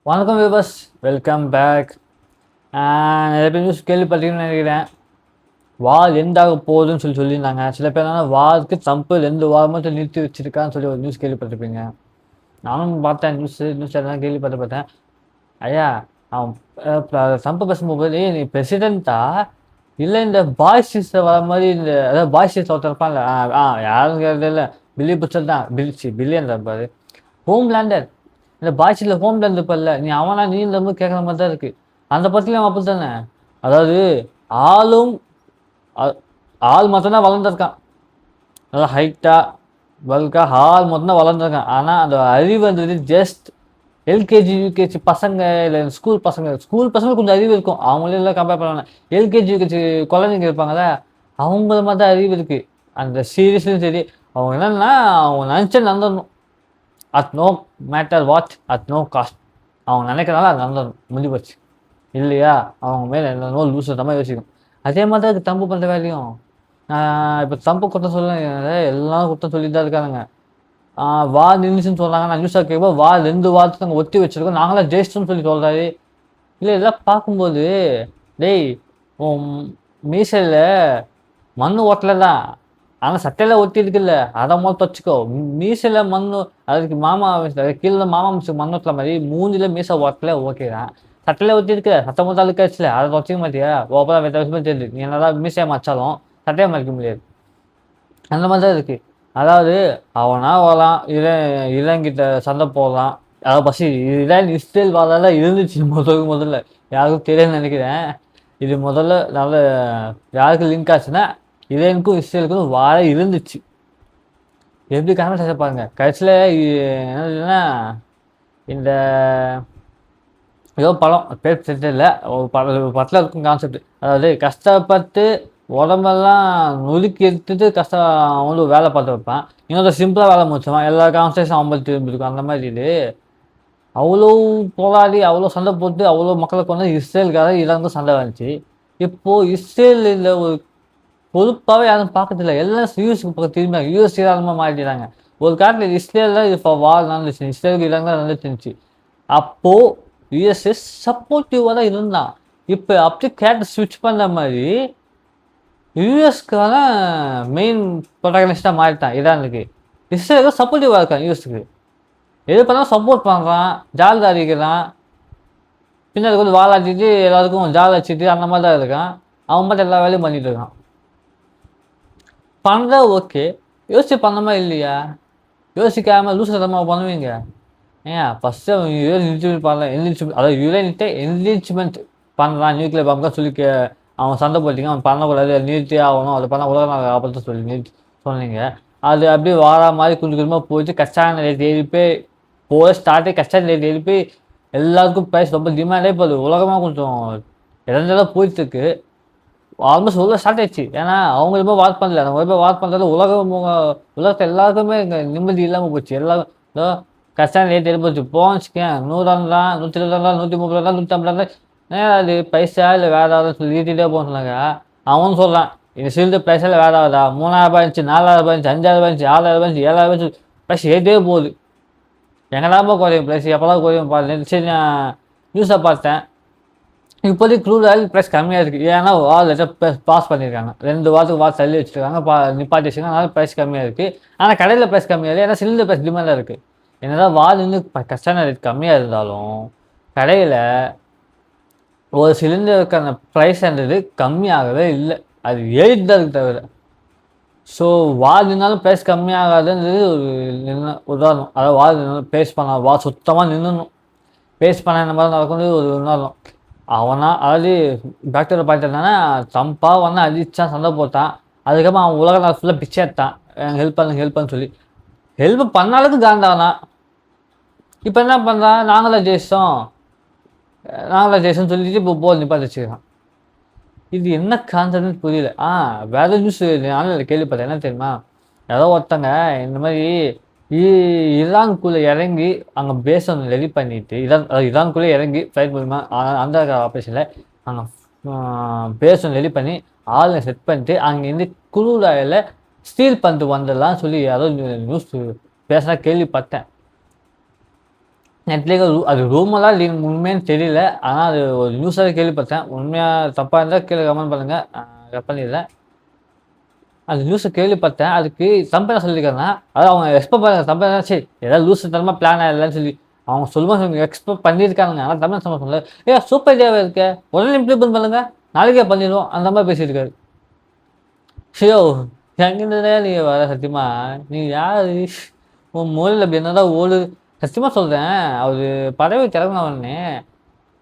வணக்கம் viewers, welcome back. நிறைய பேர் நியூஸ் கேள்விப்பட்டீங்கன்னு நினைக்கிறேன். வார் எந்தாக போகுதுன்னு சொல்லியிருந்தாங்க. சில பேர் என்னன்னா வாருக்கு ட்ரம்ப் 2 வாரம் மட்டும் நிறுத்தி வச்சிருக்கான்னு சொல்லி ஒரு நியூஸ் கேள்விப்பட்டிருப்பீங்க. நானும் பார்த்தேன் நியூஸ் எல்லாம் கேள்விப்பட்டேன். ஐயா, அவன் ட்ரம்ப் பேசும்போது நீ பிரசிடென்ட்டா இல்லை இந்த பாய்ஸ் வர மாதிரி இந்த அதாவது பாய்ஸ் ஒருத்தர் இருப்பான்ல, யாரும் கேட்கல, பில்லி புச்சல் தான், பில்லியன் இருப்பாரு, ஹோம் லேண்டர். இந்த பாய்ச்சில் ஹோம் லேண்ட் இருப்பல்ல, நீ அவனா நீ இந்த மாதிரி கேட்குற மாதிரி தான் இருக்கு. அந்த படத்துலையும் அப்படி தானே. அதாவது ஆளும் ஆள் மட்டும்தான் வளர்ந்துருக்கான், நல்லா ஹைட்டாக பல்கா ஆள் மட்டும்தான் வளர்ந்துருக்கான். ஆனால் அந்த அறிவுன்றது ஜஸ்ட் எல்கேஜி யூகேஜி பசங்க இல்லை ஸ்கூல் பசங்க கொஞ்சம் அறிவு இருக்கும், அவங்களே எல்லாம் கம்பேர் பண்ணுவாங்க. எல்கேஜி யூகேஜி குழந்தைங்க இருப்பாங்களே, அவங்கள மாதிரி தான் அறிவு இருக்குது. அந்த சீரியஸ்லையும் சரி, அவங்க என்னன்னா அவங்க நினச்சே நடந்துடணும். At no matter what, at no cost. அவங்க நினைக்கிறனால அது நடந்துடணும், முடிஞ்சு போச்சு. இல்லையா அவங்க மேலே என்னென்னோ லூஸ் மாதிரி யோசிக்கும். அதே மாதிரி தான் இருக்குது தம்பு பண்ணுற வேலையும். இப்போ தம்பு குற்றம் சொல்ல எல்லாரும் குற்றம் சொல்லி தான் இருக்காங்க. வார் நின்றுச்சுன்னு சொல்கிறாங்க. நான் நியூஸாக கேட்போம், வார் 2 வாரத்துக்கு நாங்கள் ஒத்தி வச்சுருக்கோம், நாங்களாம் ஜெயிச்சிட்டோம்னு சொல்லி சொல்கிறாரு. இல்லை இதெல்லாம் பார்க்கும்போது, டேய் மீசையில் மண் ஓட்டலை தான், ஆனால் சட்டையில் ஒட்டி இருக்குல்ல, அதை மொத்தம் வச்சுக்கோ. மீசையில் மண், அதுக்கு மாமா கீழே மாமா மிஷுக்கு மண் ஓட்டல மாதிரி மூஞ்சில் மீசை ஓட்டல ஓகே தான். சட்டையில் ஒட்டி இருக்கு, சட்டை மொத்தம் அழுக்காச்சுல, அதை வச்சுக்க மாட்டியா? ஓப்பராக வேறு விஷயமா தெரியுது. நீ என்னதான் மீசையை மச்சாலும் சட்டையை மறைக்க முடியாது. அந்த மாதிரி தான் இருக்குது. அதாவது அவனா வரலாம், இளங்கிட்ட சண்டை போடலாம். அதை பசி இதான் இஸ்ரேல் வாதால இருந்துச்சு முதல்ல, யாருக்கும் தெரியும்னு நினைக்கிறேன். இது முதல்ல நல்ல யாருக்கு லிங்க் ஆச்சுன்னா இரானுக்கும் இஸ்ரேலுக்கும் வார இருந்துச்சு. எப்படி கான்வெர்சேஷன் பாருங்க. கடைசியில் என்னதுன்னா இந்த ஏதோ படம் பேர் தெரியல, ஒரு படத்தில் இருக்கும் கான்செப்ட். அதாவது கஷ்டப்பட்டு உடம்பெல்லாம் நொறுக்கி எடுத்துட்டு அவன் வேலை பார்த்து வைப்பான், இன்னொரு சிம்பிளாக வேலை முடிச்சுவான், எல்லா கான்சன்ட்ரேஷன் அவன் திரும்பி இருக்கும். அந்த மாதிரி இது அவ்வளோ போராடி அவ்வளோ சண்டை போட்டு அவ்வளோ மக்களுக்கு வந்து இஸ்ரேலுக்காக ஈரானுக்கும் சண்டை வந்துச்சு. இப்போது இஸ்ரேலில் ஒரு பொறுப்பாகவே யாரும் பார்க்கறதில்ல, எல்லாம் யூஎஸ்க்கு பக்கம் திரும்பி யூஎஸ் ஈரானமாக மாறிடுறாங்க. ஒரு காலத்தில் இஸ்ரேலில் இது இப்போ வார் நடந்துச்சு, இஸ்ரேலுக்கு ஈரான் தான் நடந்துச்சு. அப்போது யூஎஸ்எஸ் சப்போர்ட்டிவாக தான் இருந்தான். இப்போ அப்படி கேட்டு ஸ்விட்ச் பண்ணுற மாதிரி யூஎஸ்க்கான மெயின் ப்ரொட்டகனிஸ்டாக மாறிட்டான் ஈரானுக்கு. இஸ்ரேலுக்கு சப்போர்ட்டிவாக இருக்கான், யூஎஸ்க்கு எது பண்ணாலும் சப்போர்ட் பண்ணுறான், ஜால் அறிக்கிறான், பின்னாடி வந்து வாழாட்டிட்டு எல்லாருக்கும் ஜால் அடிச்சுட்டு அந்த மாதிரி தான் இருக்கான். அவன் மட்டும் எல்லா வேலையும் பண்ணிட்டு இருக்கான். பண்ணுறா ஓகே, யோசிச்சு பண்ணமா இல்லையா? யோசிக்காமல் லூசத்தமாக பண்ணுவீங்க. ஏன் ஃபஸ்ட்டு அவன் என்லிஜிமெண்ட் பண்ணலாம், அதாவது யுரேனிட்டை என்லிஜ்மெண்ட் பண்ணலாம், நியூக்ளியர் பாம்பு தான் சொல்லி அவன் சண்டை போட்டிங்க, அவன் பண்ணக்கூடாது, நிறுத்தி ஆகணும், அதை பண்ணால் உலக நாள் ஆபத்தை சொல்லி நிறுத்தி சொன்னீங்க. அது அப்படியே வாரா மாதிரி கொஞ்சம் கொஞ்சமாக போயிட்டு கச்சான ரேட் எழுப்பி ஸ்டார்டே கச்சான ரேட் எழுப்பி எல்லாருக்கும் ப்ரைஸ் ரொம்ப டிமாண்டே போகுது. உலகமாக கொஞ்சம் இறந்ததாக போயிட்டுருக்கு. ஆல்மோஸ்ட் உலக ஸ்டார்ட் ஆயிடுச்சு. ஏன்னா அவங்க ரொம்ப வார் பண்ணல, நம்ம ரொம்ப வார் பண்ணுறது உலகத்தை எல்லாருக்குமே இங்கே நிம்மதி இல்லாமல் போச்சு. எல்லாரும் கஷ்டம் ரேட் எழுப்பி போச்சுக்கேன், 100 120 130 150 அது பைசா இல்லை வேறு ஆகுதுன்னு சொல்லி ஏற்றிட்டே போக சொன்னாங்க. அவன் சொல்கிறான் இந்த சிலிண்டர் பைசா இல்லை வேறு ஆகுதா, 3000 இருந்துச்சு, 4000 இருந்துச்சு, 5000 இருந்துச்சு, 6000 இருந்துச்சு, 7000 இருந்துச்சு, பைசா ஏற்றே போகுது. எங்கடாப்பா குறையும் ப்ரைஸ், எப்போதான் குறையும் பார்த்து சரி நான் நியூஸை பார்த்தேன். இப்போதைக்கு க்ரூட் ஆயில் ப்ரைஸ் கம்மியாக இருக்குது. ஏன்னா வார் லெட்டர் பாஸ் பண்ணியிருக்காங்க, 2 வாரத்துக்கு வார் தள்ளி வச்சுருக்காங்க, நிப்பாட்டி வச்சுருக்காங்க, அதனால ப்ரைஸ் கம்மியாக இருக்குது. ஆனால் கடையில் ப்ரைஸ் கம்மியாக இருக்குது, ஏன்னா சிலிண்டர் ப்ரைஸ் டிமாண்டாக இருக்குது. என்னதான் வார் இன்னும் கஷ்டமான ரேட் கம்மியாக இருந்தாலும் கடையில் ஒரு சிலிண்டருக்கான ப்ரைஸ்ன்றது கம்மியாகவே இல்லை, அது ஏறிட்டு தான் இருக்கு தவிர. ஸோ வார் இருந்தாலும் ப்ரைஸ் கம்மியாகாதுன்றது ஒரு உதாரணம். அதாவது வார் இருந்தாலும் பேஸ் பண்ண வார் சுத்தமாக நின்றுணும், பேஸ் பண்ண இந்த மாதிரி நடக்கும்போது ஒரு உதாரணம். அதாவது டாக்டரை பார்த்து என்னன்னா ட்ரம்ப்பாக வந்து அடித்தான், சண்டை போட்டான், அதுக்கப்புறம் அவன் உலக நாள் ஃபுல்லாக பிச்சை எடுத்தான், ஹெல்ப் பண்ணுன்னு சொல்லி ஹெல்ப் பண்ண அளவுக்கு காண்டானா. இப்போ என்ன பண்ணுறான், நாங்களாம் ஜெயிச்சோம்னு சொல்லிட்டு இப்போ போல் நிப்பாட்டி வச்சுக்கிறான். இது என்ன கான்செப்ட்னு புரியல. வேற நியூஸ் நானும் கேள்விப்பட்டேன். என்ன தெரியுமா, யாரோ ஒருத்தங்க இந்த மாதிரி ஈரானுக்குள்ளே இறங்கி அங்கே பேஸ் ஒன்று ரெடி பண்ணிட்டு ஈரானுக்குள்ளே இறங்கி ஃப்ளைட் மூலிமா அந்த ஆப்ரேஷனில் அங்கே பேஸ் ஒன்று ரெடி பண்ணி ஆளுங்க செட் பண்ணிட்டு அங்கேருந்து குரூடாயில் ஸ்டீல் பண்ணிட்டு வந்துடலாம் சொல்லி யாரோ நியூஸ் பேசினா கேள்விப்பட்டேன். நெட்லேயே அது ரூமெல்லாம் உண்மைன்னு தெரியல. ஆனா அது ஒரு நியூஸாவே கேள்விப்பட்டேன். உண்மையா தப்பா இருந்தா கீழ கமெண்ட் பண்ணுங்க. பண்ணிடுறேன். அந்த நியூஸ கேள்விப்பட்டேன். அதுக்கு ட்ரம்ப் என்ன சொல்லியிருக்காருன்னா, அதாவது அவங்க எக்ஸ்பெக்ட் பண்ண ட்ரம்ப் என்ன சரி ஏதாவது லூசுத்தனமா பிளான் இல்லன்னு சொல்லி அவங்க சொல்லும்போது எக்ஸ்பெக்ட் பண்ணியிருக்கானுங்க. ஆனா ட்ரம்ப் என்ன சொல்லல, சூப்பர் ஐடியாவா இருக்கே! உடனே இம்ப்ளிமெண்ட் பண்ணுங்க. நாளைக்கே பண்ணிருவோம். அந்த மாரி பேசியிருக்காரு. யோவ்! எங்கிருந்துடா நீ வர சத்தியமா? நீ யாரு? உன் மூளையில அப்படி என்னதான் ஓடுது? சத்தியமா சொல்றேன். அவரு பதவி கிளம்புன உடனே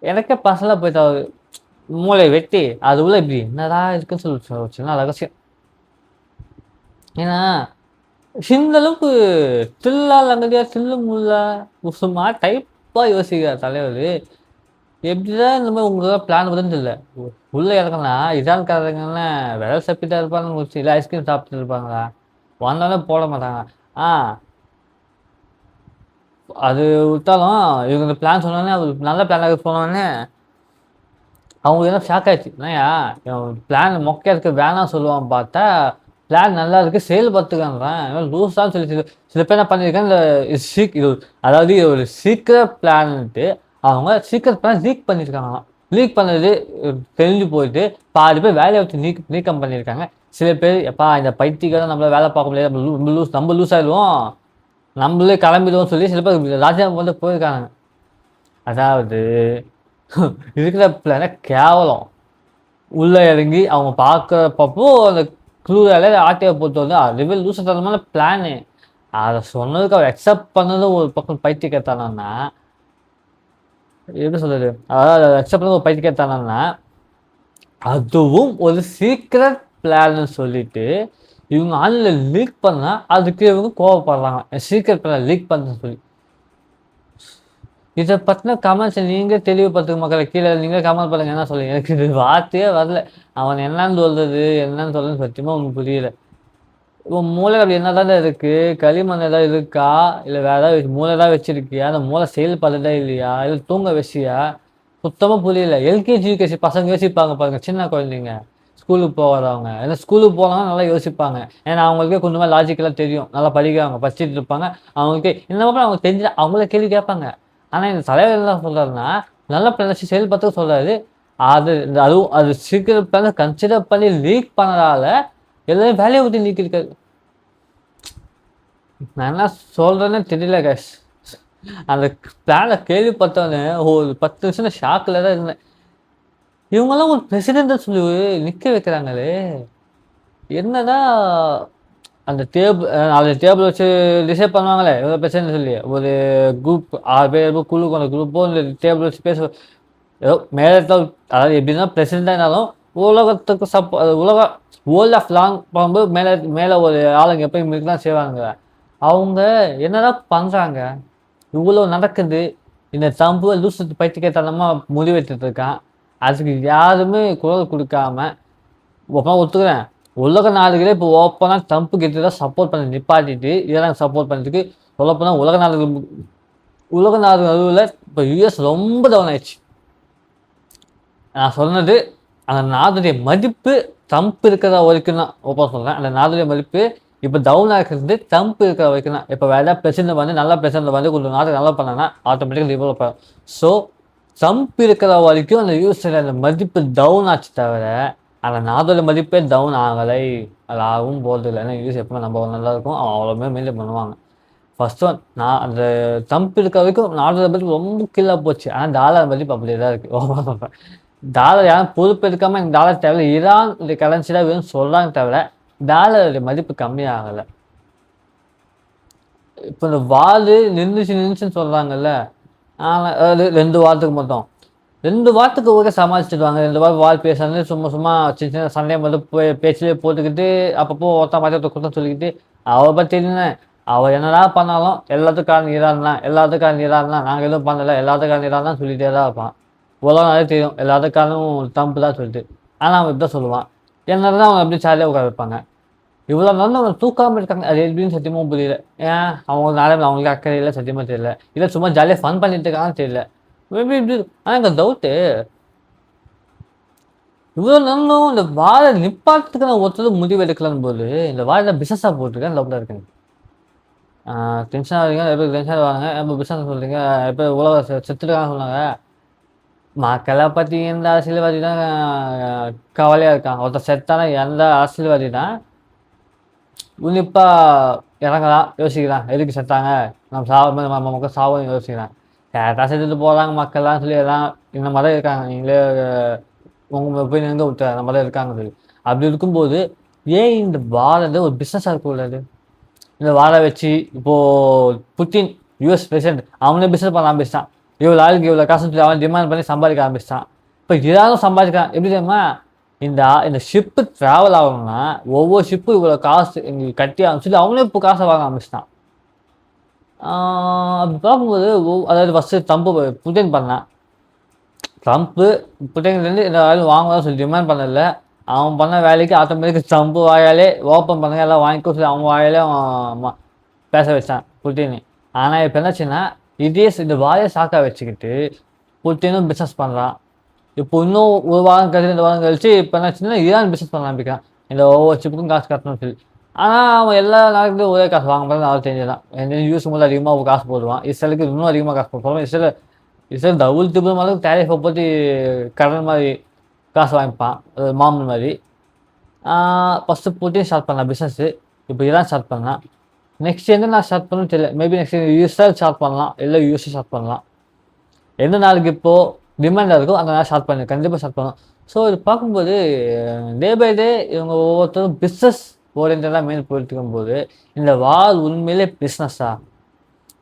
எனக்கே பர்சனலா போயிட்டு அவரு மூளைய வெட்டி, அது உள்ள இப்படி என்னடா இருக்குன்னு சொல்லி ஒரு சின்ன ரகசியம். ஏன்னா, இந்த அளவுக்கு தில்லா லங்கடியா, தில்லு முல்லா சும்மா டைப்பா யோசிக்கிறார் தலைவரு. எப்படிதான் இந்த மாரி உங்களுக்கெல்லாம் பிளான் வருதுன்னு தெரியல. உள்ள இறங்குனா இரான்காரங்கன்னா விரல் சப்பிட்டா இருப்பானுங்க, ஒரு சில ஐஸ்கிரீம் சாப்பிட்டுட்டு இருப்பாங்களா? வந்தோனே போட மாட்டாங்க. ஆ அது விட்டாலும் இவங்க இந்த பிளான் சொன்னோனே, அது நல்ல பிளானாக சொன்னோனே, அவங்களுக்கு என்ன ஷாக் ஆயிடுச்சு. என்னய்யா பிளான் மொக்கையா இருக்கு வேணாம் சொல்லுவான் பார்த்தா, பிளான் நல்லா இருக்கு செயல்படுத்துங்கன்றான். லூசான்னு சொல்லி சில சில பேர் என்ன பண்ணியிருக்காங்க, இது அதாவது இது ஒரு சீக்ரெட் பிளான்ட்டு அவங்க சீக்ரெட் பிளான் லீக் பண்ணியிருக்காங்களாம். லீக் பண்ணது தெரிஞ்சு போயிட்டு பாதி பேர் வேலையை விட்டு நீக்கம் பண்ணியிருக்காங்க. சில பேர் எப்பா இந்த பைத்தியக்காரன் நம்மளால வேலை பார்க்க முடியாது, நம்ம லூஸ் ஆயிடுவோம், நம்மளே கிளம்பிடுவோம் சொல்லி சில பேர் ராஜினாமா வந்து போயிருக்காங்க. அதாவது இருக்கிற பிளான கேவலம். உள்ள இறங்கி அவங்க பார்க்குறப்போ அந்த க்ளூரால ஆட்டைய பொறுத்து வந்து அதுவே லூசுத்தனமான பிளானு. அத சொன்னதுக்கு அவர் அக்செப்ட் பண்ணதும் ஒரு பக்கம் பைத்தியக்காரத்தனம்னா, எப்படி சொல்றது? அதாவது அத அக்செப்ட் பண்ணது ஒரு பைத்தியக்காரத்தனம்னா, அதுவும் ஒரு சீக்ரெட் பிளான்னு சொல்லிட்டு, இவங்க ஆன்லைன்ல லீக் பண்ணா, அதுக்கு இவங்க கோவப்படுறாங்க. சீக்ரெட் பிளான் லீக் பண்ணேன்னு சொல்லி. இத பத்தின கமெண்ட்ஸ நீங்களே தெளிவுபடுத்துங்க மக்களே. கீழ நீங்களே கமெண்ட் பண்ணுங்க. என்ன சொல்லுங்க? எனக்கு இது வார்த்தையே வரல. அவன் என்னன்னு சொல்றது? என்னன்னு சொல்றதுன்னு சத்தியமா ஒண்ணும் புரியல. உன் மூளையில அப்படி என்னதான்டா இருக்கு? களிமண் ஏதாவது இருக்கா? இல்ல வேற ஏதாவது மூளை தான் வச்சிருக்கியா? அந்த மூளை செயல்படுதா இல்லையா? இல்ல தூங்க வச்சியா? சுத்தமா புரியல. எல்கேஜி, யுகேஜி பசங்க யோசிப்பாங்க பாருங்க. சின்ன குழந்தைங்க. ஸ்கூலுக்கு போகாதவங்க. ஏன்னா ஸ்கூலுக்கு போனாலும் நல்லா யோசிப்பாங்க. ஏன்னா அவங்களுக்கே கொஞ்சமா லாஜிக்கலா தெரியும். நல்லா படிக்கிறாங்க. படிச்சுட்டு இருப்பாங்க. அவங்களுக்கே இந்த மாதிரி அவங்க தெரிஞ்சு அவங்களே கேள்வி கேட்பாங்க. ஆனா இந்த தலைவர் என்ன சொல்றாருன்னா, நல்ல பிளான செயல்படுத்த சொல்றாரு. அதுவும் அது சீக்கிரம் பிளான கன்சிடர் பண்ணி லீக் பண்ணதால எல்லாரும் வேலைய விட்டு நீக்கியிருக்காரு. நான் என்ன சொல்றேன்னே தெரியல கைஸ். அந்த பிளான கேள்விப்பட்டோன்னே ஒரு 10 நிமிஷம் ஷாக்ல தான் இருந்தேன். இவங்கலாம் ஒரு பிரசிடென்ட்ட சொல்லி நிக்க வைக்கிறாங்களே! என்னன்னா அந்த அந்த டேபிள் வச்சு டிசைட் பண்ணுவாங்களே! எவ்வளோ பிரச்சனைன்னு சொல்லி. ஒரு குரூப் 6 பேர் குழு கொண்ட குரூப்போ இந்த டேபிள் வச்சு ஏதோ மேலிடத்துல அதாவது எப்படின்னா பிரசிடென்ட்டா இருந்தாலும் உலகத்துக்கு உலகம் வேர்ல்ட் ஆஃப் லாங் போகும்போது மேல ஒரு ஆளுங்க எப்பயும் இருக்க தான் செய்வாங்க. அவங்க என்னதான் பண்றாங்க? இவ்வளோ நடக்குது. இந்த ட்ரம்ப் லூசு பைத்தியக்காரத்தனமா முடிவெடுத்துட்டு இருக்கான். அதுக்கு யாருமே குரல் குடுக்காம ஒத்துக்கிறேன். உலக நாடுகளே இப்போ ஓப்பனா ட்ரம்ப்க்கு எதிரா சப்போர்ட் பண்ண நிப்பாட்டிட்டு, ஈரானுக்கு சப்போர்ட் பண்றதுக்கு சொல்லப்போனா உலக நாடுகள் நடுவுல இப்ப யுஎஸ் ரொம்ப டவுன் ஆயிடுச்சு. நான் சொன்னது அந்த நாடுடைய மதிப்பு ட்ரம்ப் இருக்கிற வரைக்கும் தான் ஓப்பனா சொல்றேன். அந்த நாடுடைய மதிப்பு இப்ப டவுன் ஆகுறது ட்ரம்ப் இருக்கிற வரைக்கும் தான். இப்ப வேற ஏதாவது பிரச்சனை வந்து நல்ல பிரச்சனை வந்து கொஞ்சம் நாடு நல்லா பண்ணாங்கன்னா ஆட்டோமேட்டிக்கா டெவலப் ஆகும். ஸோ ட்ரம்ப் இருக்கிற வரைக்கும் அந்த யூஎஸ்ல அந்த மதிப்பு டவுன் ஆச்சு தவிர, அந்த நாடோட மதிப்பே டவுன் ஆகலை. அது ஆகவும் போறதில்லை. ஏன்னா யூஎஸ் எப்பவுமே நம்ம நல்லா இருக்கும். அவன் அவ்வளோமே மெயின்டைன் பண்ணுவாங்க. ஃபர்ஸ்ட் ஒன் நான் அந்த ட்ரம்ப் இருக்க வரைக்கும் நாடோட மதிப்பு ரொம்ப கீழே போச்சு. ஆனால் டாலர் மதிப்பு அப்படியே தான் இருக்கு. ஓப்பனா சொல்றேன். டாலர் யாரும் பொறுப்பு எடுக்காம எனக்கு டாலர் தேவையில்ல. ஈரான் இந்த கரன்சி தான் வேணும்னு சொல்றாங்க தவிர, டாலருடைய மதிப்பு கம்மியாகலை. இப்போ இந்த வார் நின்றுச்சுன்னு சொல்றாங்கல்ல. அதாவது 2 வாரத்துக்கு மட்டும். 2 வாரத்துக்கு ஓகே சமாளிச்சுடுவாங்க. 2 வாரம் வார் பேசாமலே சும்மா சும்மா சின்ன சின்ன சண்டைய மட்டும் பேச்சிலே போட்டுக்கிட்டு, அப்பப்போ ஒருத்தன் மாத்தி குத்தம் சொல்லிக்கிட்டு, அவ பத்தி என்ன? அவ என்னடா பண்ணாலும் எல்லாத்துக்கும் காரணம் ஈரான் தான். எல்லாத்துக்கும் காரணம் ஈரான் தான். நாங்க எதுவும் பண்ணல. எல்லாத்துக்கும் காரணம் ஈரான் தான் சொல்லிட்டே தான் இருப்பான். உலகம் நாளே தெரியும். எல்லாத்துக்கும் காரணம் ட்ரம்ப் தான் சொல்லிட்டு. ஆனா அவன் இப்படிதான் சொல்லுவான். என்னதான் அவன் எப்படி ஜாலியா உட்கார வைப்பாங்க. இவ்வளோ நாள் அவங்க தூக்காம இருக்காங்க. அது எப்படின்னு சத்தியமா புரியல. ஏன் அவங்க நாளை அவங்களுக்கு அக்கறை இல்லை சத்தியமா தெரியல. இல்லை சும்மா ஜாலியாக ஃபன் பண்ணிட்டு இருக்காங்கன்னு தெரியல. மேபி இப்படி ஆனால் எனக்கு டவுட்டு இவ்வளோ நாளும் இந்த வாழை நிப்பாட்டுக்கு நான் ஒருத்தர் முடிவு எடுக்கலான்னு போது இந்த வாழை பிசினஸாக போட்டுருக்கேன் டவுட்டாக இருக்கேன். டென்ஷன் ஆகுறீங்க, நிறைய பேர் டென்ஷன் ஆவாங்க. நம்ம பிஸ்னஸ் சொல்கிறீங்க, நிறைய பேர் உலக செத்துருக்காங்க சொன்னாங்க. மக்களை பற்றி எந்த அரசியல்வாதி தான் கவலையாக இருக்கான்? ஒருத்தர் செத்தானா எந்த அரசியல்வாதி தான் உன்னிப்பாக இறங்கலாம், யோசிக்கிறான். எதுக்கு செத்தாங்க, நம்ம மக்கள் சாவும் யோசிக்கிறான். கரெக்டாக செத்துட்டு போகிறாங்க மக்கள்லாம் சொல்லி எல்லாம் இந்த மாதிரி இருக்காங்க. நீங்களே உங்கள் போய் நின்று விட்டு அந்த மாதிரி இருக்காங்க சொல்லி. அப்படி இருக்கும்போது ஏன் இந்த வாழை ஒரு பிஸ்னஸாக இருக்கக்கூடாது? இந்த வாழை வச்சு இப்போது புட்டின் யூஎஸ் பிரசிடென்ட் அவனே பிஸ்னஸ் பண்ண ஆரம்பிச்சிட்டான். இவ்வளோ ஆளுக்கு இவ்வளோ காசுன்னு சொல்லி அவன் டிமாண்ட் பண்ணி சம்பாதிக்க ஆரம்பிச்சிட்டான். இப்போ எல்லாரும் சம்பாதிக்கிறான். எப்படி தெரியுமா? இந்த ஷிப்பு ட்ராவல் ஆகணும்னா ஒவ்வொரு ஷிப்பு இவ்வளோ காசு எங்களுக்கு கட்டி சொல்லி அவனே இப்போ காசை வாங்க ஆரம்பிச்சிட்டான். அப்படி பார்க்கும்போது அதாவது ஃபஸ்ட்டு ட்ரம்ப்பு புட்டின் பண்ணான். ட்ரம்ப்பு புட்டின்லேருந்து இந்த வேலையும் வாங்கலாம் சொல்லி டிமாண்ட் பண்ணல. அவன் பண்ண வேலைக்கு ஆட்டோமேட்டிக் ட்ரம்ப்பு வாயாலே ஓப்பன் பண்ணுங்க எல்லாம் வாங்கிக்கோ சொல்லி அவன் வாயாலே அவன் பேச வச்சான் புட்டின். ஆனால் இப்போ என்னாச்சுன்னா இதே இந்த வாயை சாக்கா வச்சுக்கிட்டு புட்டினும் பிஸ்னஸ் பண்ணுறான். இப்போ இன்னும் ஒரு வாரம் கழிச்சு 2 வாரம் கழிச்சு இப்போ என்னாச்சுன்னா ஈரான் பிஸ்னஸ் பண்ண ஆரம்பிக்கிறான். இந்த ஒவ்வொரு சிப்புக்கும் காசு கட்டணும்னு சொல்லி. ஆனால் அவன் எல்லா நாட்டுக்கும் ஒரே காசு வாங்க போது அவன் தெரிஞ்சுதான். யூஸ் போது அதிகமாக காசு போடுவான். இஸ்ரேலுக்கு இன்னும் அதிகமாக காசு போடுவான். இஸ்ரேல் டபுள் ட்ரிபிள் மாதிரி டேரிஃபை பற்றி கடன் மாதிரி காசு வாங்கிப்பான், அது மாமூல் மாதிரி. ஃபஸ்ட்டு புட்டின் ஸ்டார்ட் பண்ணான் பிஸ்னஸ்ஸு. இப்போ ஈரான் ஸ்டார்ட் பண்ணான். நெக்ஸ்ட் எந்த நான் ஸ்டார்ட் பண்ணணும்னு தெரியல. மேபி நெக்ஸ்ட் இஸ்ரேல் ஸ்டார்ட் பண்ணலாம், இல்லை யூஎஸ்ஏ ஸ்டார்ட் பண்ணலாம். எந்த நாளுக்கு இப்போது டிமாண்டாக இருக்கோ அந்த நாள் ஸ்டார்ட் பண்ணு, கண்டிப்பாக ஸ்டார்ட் பண்ணணும். ஸோ இது பார்க்கும்போது டே பை டே இவங்க ஒவ்வொருத்தரும் பிஸ்னஸ் ஓரியன்டாக மெயின் போயிட்டு இருக்கும்போது இந்த வார் உண்மையிலே பிஸ்னஸா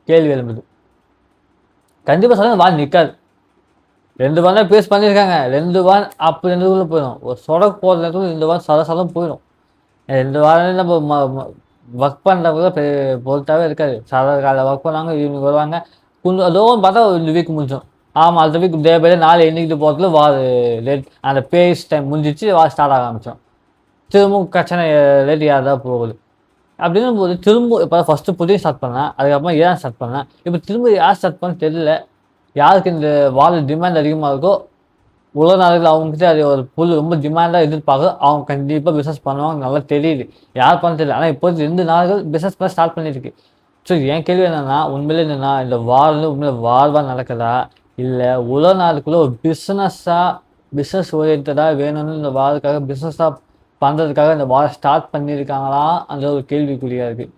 கேள்வி எழும்புது. கண்டிப்பாக சொல்ல வார் நிற்காது. 2 வாரம் தான் பேஸ் பண்ணியிருக்காங்க. 2 வாரம் அப்போ 2 ஊரில் போயிடும். ஒரு சொடக்கு போகிற நேரத்தில் 2 வாரம் சதம் போயிடும். 2 வாரம் நம்ம ஒர்க் பண்ணுறவங்க பொறுத்தாவே இருக்காது. காலையில் ஒர்க் பண்ணாங்க, ஈவினிங் வருவாங்க. கொஞ்சம் அதோ பார்த்தா இந்த வீக் முடிஞ்சிடும். ஆமாம், அடுத்த வீக் டே பை டே நாலு எண்ணிக்கிட்டு போகிறதுல வார் லேட் அந்த பேஸ் டைம் முடிஞ்சிச்சு, வார் ஸ்டார்ட் ஆக ஆரம்பித்தோம். திரும்பவும் பிரச்சனை லேட்டியாக தான் போகுது. அப்படின்னும் போது திரும்ப இப்போ ஃபஸ்ட்டு புதிய ஸ்டார்ட் பண்ணேன், அதுக்கப்புறம் ஈரான் ஸ்டார்ட் பண்ணேன். இப்போ திரும்ப யார் ஸ்டார்ட் பண்ண தெரியல. யாருக்கு இந்த வார் டிமாண்ட் அதிகமாக இருக்கோ உலக நாடுகள் அவங்ககிட்ட அது ஒரு பொருள் ரொம்ப டிமாண்டாக எதிர்பார்க்க அவங்க கண்டிப்பாக பிஸ்னஸ் பண்ணுவாங்க, நல்லா தெரியுது. யார் பண்ண தெரியல. ஆனால் இப்போது 2 நாடுகள் பிஸ்னஸ் பண்ண ஸ்டார்ட் பண்ணியிருக்கு. ஸோ என் கேள்வி என்னென்னா, உண்மையிலே என்னென்னா இந்த வார் உண்மையிலே வார்வாக நடக்குதா, இல்லை உலக நாடுக்குள்ளே ஒரு பிஸ்னஸ் ஓரியன்டாக வேணும்னு இந்த வாருக்காக பிஸ்னஸாக பண்ணுறதுக்காக இந்த வாரை ஸ்டார்ட் பண்ணியிருக்காங்களா அந்த ஒரு கேள்விக்குறியாக இருக்குது.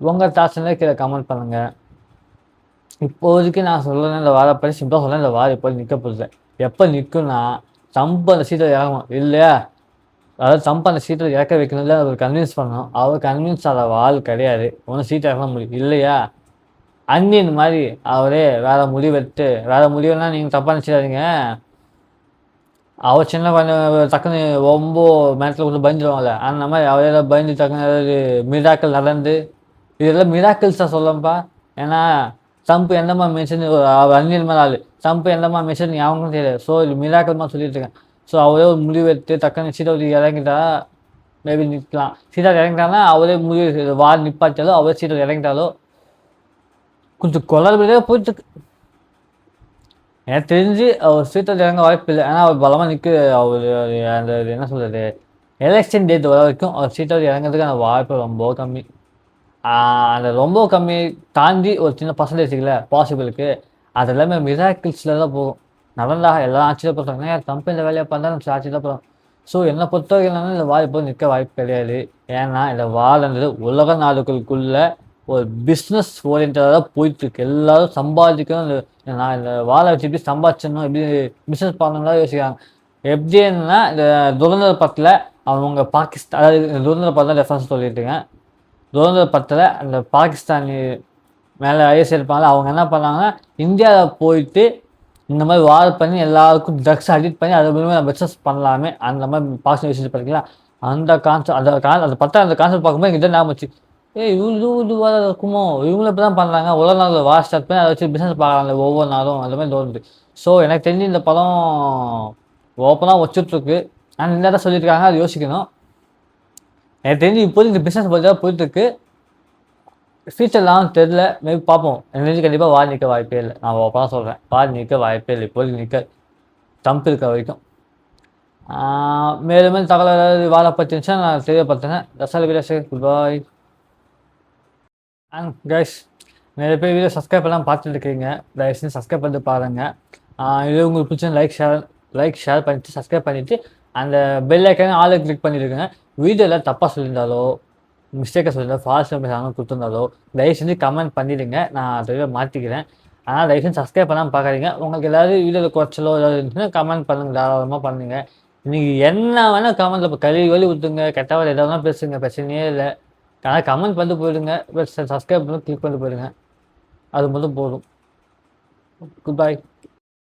உங்கள் தாட்ஸ்னா கீழே கமெண்ட் பண்ணுங்கள். இப்போதைக்கு நான் சொல்கிறேன், இந்த வாரை பற்றி சிம்பிளாக சொல்கிறேன், இந்த வார் இப்போ நிற்க போகுது. எப்போ நிற்கும்னா ட்ரம்ப் அந்த சீட்டை இறங்கணும் இல்லையா? அதாவது ட்ரம்ப் அந்த சீட்டை இறக்க வைக்கணும்ல, அவர் கன்வின்ஸ் பண்ணணும். அவர் கன்வின்ஸ் ஆகிற ஆள் கிடையாது. ஒன்றும் சீட்டை இறக்க முடியும் இல்லையா? அன்னியன் மாதிரி அவரே வேறு முடிவெடுத்து வேறு முடிவுனா நீங்கள் தப்பாக நினச்சிடாதீங்க. அவர் சின்ன டக்குன்னு ரொம்ப மேட்ச்சில் கொடுத்து பயந்துடுவாங்கல்ல, அந்த மாதிரி அவரே பயந்து டக்குன்னு ஏதாவது மிராக்கள் நடந்து இதெல்லாம் மிராக்கிள்ஸாக சொல்லப்பா. ஏன்னா ட்ரம்ப் எந்தமா மென்ஷன் அவர் அன்னியன் மாதிரி ஆள். ட்ரம்ப் எந்தமா மென்ஷன் யாருக்கும் தெரியாது. ஸோ இது மிராக்கிள்மா சொல்லிட்டு இருக்கேன். ஸோ அவரே ஒரு முடிவு எடுத்து டக்குன்னு சீட்டை இறங்கிட்டா மேபி நிற்கலாம். சீட்டை இறங்கிட்டாங்கன்னா அவரே முடிவு வார் நிப்பாட்டாலோ அவரே சீட்டை இறங்கிட்டாலோ கொஞ்சம் குளறுபடியாக போயிட்டுருக்கு. எனக்கு தெரிஞ்சு அவர் சீட்டை இறங்க வாய்ப்பு இல்லை. ஏன்னா அவர் பலமாக நிற்க அவர் அந்த என்ன சொல்கிறது எலெக்ஷன் டேட் வர வரைக்கும் அவர் சீட்டை இறங்கிறதுக்கான வாய்ப்பு ரொம்ப கம்மி. அந்த ரொம்ப கம்மி தாண்டி ஒரு சின்ன பர்சன்டேஜுக்குல பாசிபிளுக்கு அது எல்லாமே மிராக்கிள்ஸில் தான் போகும். நடந்தா எல்லாம் ஆச்சரியப்படுறாங்க, ட்ரம்ப் இந்த வேலையை பண்ணால் நம்ம ஆச்சரியப்படுறோம். ஸோ என்னை பொறுத்தவரைக்கும் என்னன்னா இந்த வார் இப்போ நிற்க வாய்ப்பு கிடையாது. ஏன்னா இந்த வார்ன்றது உலக நாடுகளுக்குள்ள ஒரு பிஸ்னஸ் ஓரியன்டாக தான் போயிட்டுருக்கு. எல்லோரும் சம்பாதிக்கணும். நான் இந்த வாழை வச்சு எப்படி சம்பாதிச்சணும், எப்படி பிஸ்னஸ் பண்ணணும்லாம் யோசிக்கிறாங்க. எப்படின்னா இந்த துரந்தர் படத்தில் அவங்க பாகிஸ்தான், அதாவது துரந்தர் படம் தான் ரெஃபரன்ஸ் சொல்லிட்டுருங்க. துரந்தர் படத்தில் அந்த பாகிஸ்தானி மேலே ஐஎஸ் இருப்பாங்க. அவங்க என்ன பண்ணாங்கன்னா இந்தியாவில் போயிட்டு இந்த மாதிரி வார் பண்ணி எல்லாருக்கும் ட்ரக்ஸ் அடிக்ட் பண்ணி அது மூலமாக பிஸ்னஸ் பண்ணலாமே அந்த மாதிரி பாசிட்டிவ் விஷயம் பண்ணிக்கலாம். அந்த கான்செப்ட் அந்த படம் அந்த கான்செப்ட் பார்க்கும்போது எங்கிட்ட ஞாபகம் வச்சு இதுவாக இருக்குமோ, இவங்களும் இப்படி தான் பண்ணுறாங்க. உலக நாளில் வார் ஸ்டார்ட் பண்ணி அதை வச்சு பிஸ்னஸ் பார்க்குறாங்க ஒவ்வொரு நாளும் அந்த மாதிரி தோணுது. ஸோ எனக்கு தெரிஞ்சு இந்த படம் ஓப்பனாக வச்சுட்ருக்கு. ஆனால் இந்த தான் சொல்லியிருக்காங்க, அது யோசிக்கணும். எனக்கு தெரிஞ்சு இப்போதைக்கு இந்த பிஸ்னஸ் பற்றி தான் போயிட்டுருக்கு. ஃபியூச்சர்லாம் தெரில, மேபி பார்ப்போம். எனக்கு தெரிஞ்சு கண்டிப்பாக வார் நிற்க வாய்ப்பே இல்லை. நான் ஓப்பனாக சொல்கிறேன், வார் நிற்க வாய்ப்பே இல்லை. இப்போதைக்கு நிற்க ட்ரம்ப் இருக்க வரைக்கும். மேலும் மேலும் தகவல் ஏதாவது வாழை பற்றி இருந்துச்சுன்னா நான் தெரியப்படுத்துகிறேன். தசால் Veerasekar, good bye. And guys, நிறைய பேர் வீடியோ சப்ஸ்கிரைப் பண்ணாமல் பார்த்துட்டு இருக்கீங்க. தயவு செஞ்சு சப்ஸ்கிரைப் பண்ணிட்டு பாருங்கள். இது உங்களுக்கு பிடிச்ச லைக் ஷேர் பண்ணிவிட்டு சப்ஸ்கிரைப் பண்ணிவிட்டு அந்த பெல் ஐக்கான ஆளை கிளிக் பண்ணியிருக்கேங்க. வீடியோவில் தப்பாக சொல்லியிருந்தாலோ மிஸ்டேக்காக சொல்லியிருந்தாலோ ஃபால்ஸ் மெசேஜ் கொடுத்துருந்தாலோ தயவு செஞ்சு கமெண்ட் பண்ணிவிடுங்க. நான் அதை மாற்றிக்கிறேன். ஆனால் தயவு செஞ்சு சப்ஸ்கிரைப் பண்ணாமல் பார்க்காதீங்க. உங்களுக்கு ஏதாவது வீடியோவில் குறைச்சலோ ஏதாவது இருந்துச்சுன்னா கமெண்ட் பண்ணுங்கள், தாராளமாக பண்ணுங்கள். நீங்கள் என்ன வேணால் கமெண்ட்டில் இப்போ கழுவி வலி ஊற்றுங்க, கெட்டவர் எதாவது பேசுங்க, பிரச்சனையே இல்லை. ஆனால் கமெண்ட் பண்ணிட்டு போயிடுங்க, சப்ஸ்கிரைப் பண்ணி கிளிக் பண்ணிட்டு போயிடுங்க. அது மட்டும் போதும். Good bye.